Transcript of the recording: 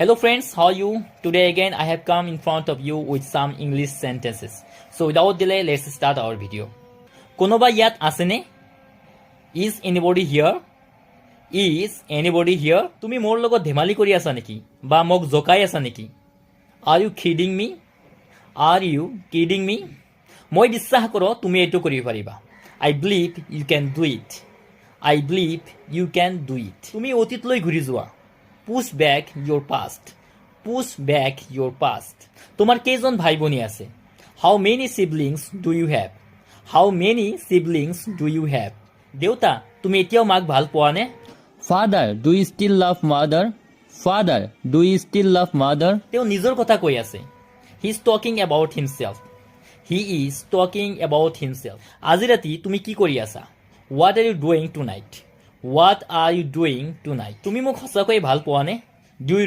Hello friends, how are you? Today again I have come in front of you with some English sentences. So without delay, let's start our video. কোনোবা ইয়াত আছেনে? Is anybody here? Is anybody here? তুমি মোৰ লগত ধেমালি কৰি আছা নেকি? বা মোক জোকাই আছা নেকি? Are you kidding me? Are you kidding me? মই বিশ্বাস কৰোঁ তুমি এইটো কৰিব পাৰিবা. I believe you can do it. I believe you can do it. তুমি অতীতলৈ ঘূৰি যোৱা. Push back your past. Push back your past. তোমার কেইজন ভাই বোনি আছে? How many siblings do you have? How many siblings do you have? দেউতা, তুমি এতিয়াও মাক ভাল পোৱা নে? Father, do you still love mother? Father, do you still love mother? তেওঁ নিজৰ কথা কৈ আছে. He is talking about himself. He is talking about himself. আজি ৰাতি তুমি কি কৰি আছা? What are you doing tonight? What are you doing tonight? তুমি মোক সঁচাকৈ ভাল পোৱা নে? Do you